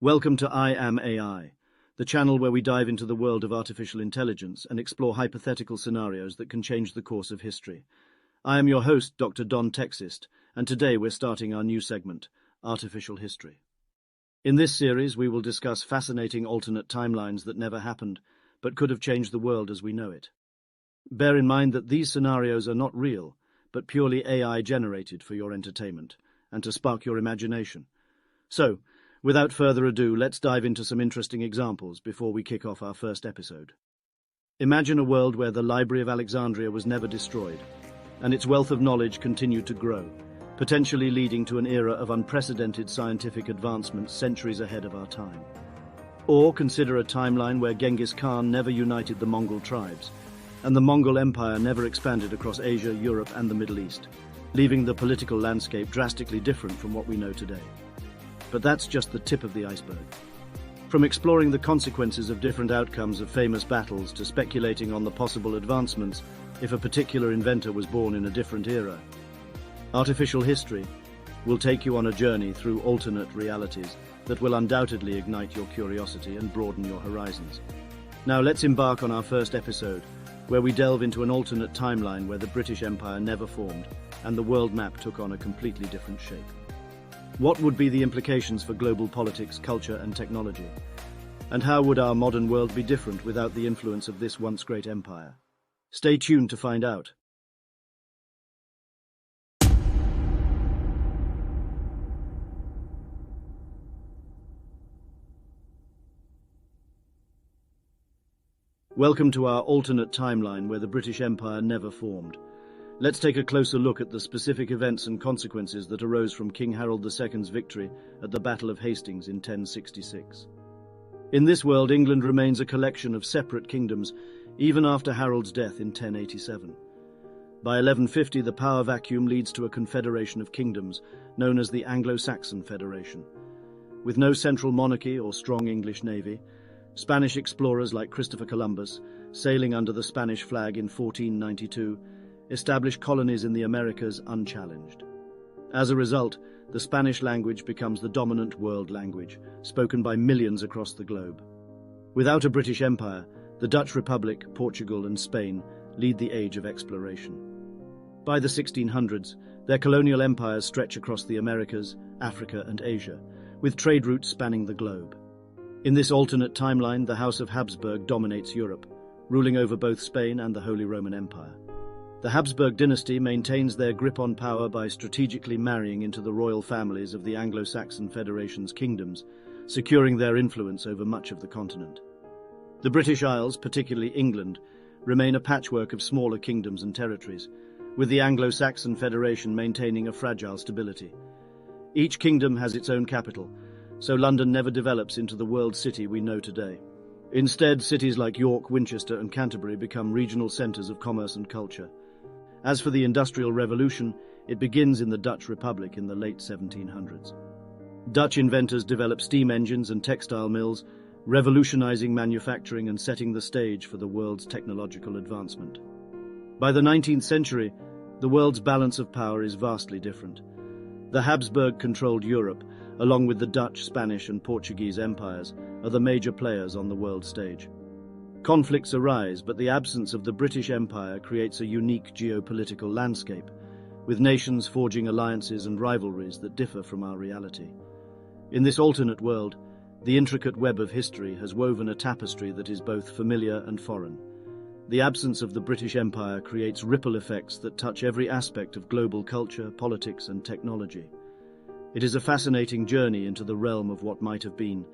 Welcome to I.AM.A.I, the channel where we dive into the world of artificial intelligence and explore hypothetical scenarios that can change the course of history. I am your host, Dr. Don Texist, and today we're starting our new segment, Artificial History. In this series, we will discuss fascinating alternate timelines that never happened, but could have changed the world as we know it. Bear in mind that these scenarios are not real, but purely AI-generated for your entertainment and to spark your imagination. So, without further ado, let's dive into some interesting examples before we kick off our first episode. Imagine a world where the Library of Alexandria was never destroyed, and its wealth of knowledge continued to grow, potentially leading to an era of unprecedented scientific advancements centuries ahead of our time. Or consider a timeline where Genghis Khan never united the Mongol tribes, and the Mongol Empire never expanded across Asia, Europe, and the Middle East, leaving the political landscape drastically different from what we know today. But that's just the tip of the iceberg. From exploring the consequences of different outcomes of famous battles to speculating on the possible advancements if a particular inventor was born in a different era, Artificial History will take you on a journey through alternate realities that will undoubtedly ignite your curiosity and broaden your horizons. Now let's embark on our first episode, where we delve into an alternate timeline where the British Empire never formed and the world map took on a completely different shape. What would be the implications for global politics, culture, and technology? And how would our modern world be different without the influence of this once great empire? Stay tuned to find out. Welcome to our alternate timeline where the British Empire never formed. Let's take a closer look at the specific events and consequences that arose from King Harold II's victory at the Battle of Hastings in 1066. In this world, England remains a collection of separate kingdoms, even after Harold's death in 1087. By 1150, the power vacuum leads to a confederation of kingdoms, known as the Anglo-Saxon Federation. With no central monarchy or strong English navy, Spanish explorers like Christopher Columbus, sailing under the Spanish flag in 1492, established colonies in the Americas unchallenged. As a result, the Spanish language becomes the dominant world language, spoken by millions across the globe. Without a British Empire, the Dutch Republic, Portugal, and Spain lead the age of exploration. By the 1600s, their colonial empires stretch across the Americas, Africa, and Asia, with trade routes spanning the globe. In this alternate timeline, the House of Habsburg dominates Europe, ruling over both Spain and the Holy Roman Empire. The Habsburg dynasty maintains their grip on power by strategically marrying into the royal families of the Anglo-Saxon Federation's kingdoms, securing their influence over much of the continent. The British Isles, particularly England, remain a patchwork of smaller kingdoms and territories, with the Anglo-Saxon Federation maintaining a fragile stability. Each kingdom has its own capital, so London never develops into the world city we know today. Instead, cities like York, Winchester, and Canterbury become regional centres of commerce and culture. As for the Industrial Revolution, it begins in the Dutch Republic in the late 1700s. Dutch inventors developed steam engines and textile mills, revolutionizing manufacturing and setting the stage for the world's technological advancement. By the 19th century, the world's balance of power is vastly different. The Habsburg-controlled Europe, along with the Dutch, Spanish, and Portuguese empires, are the major players on the world stage. Conflicts arise, but the absence of the British Empire creates a unique geopolitical landscape, with nations forging alliances and rivalries that differ from our reality. In this alternate world, the intricate web of history has woven a tapestry that is both familiar and foreign. The absence of the British Empire creates ripple effects that touch every aspect of global culture, politics, and technology. It is a fascinating journey into the realm of what might have been,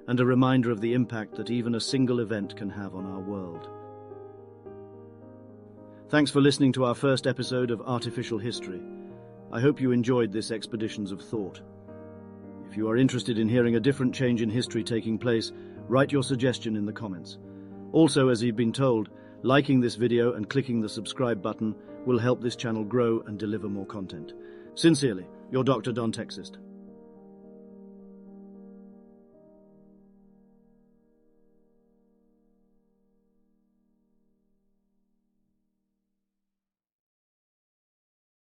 and a reminder of the impact that even a single event can have on our world. Thanks for listening to our first episode of Artificial History. I hope you enjoyed this expeditions of thought. If you are interested in hearing a different change in history taking place, write your suggestion in the comments. Also, as you've been told, liking this video and clicking the subscribe button will help this channel grow and deliver more content. Sincerely, your Dr. Don Texist.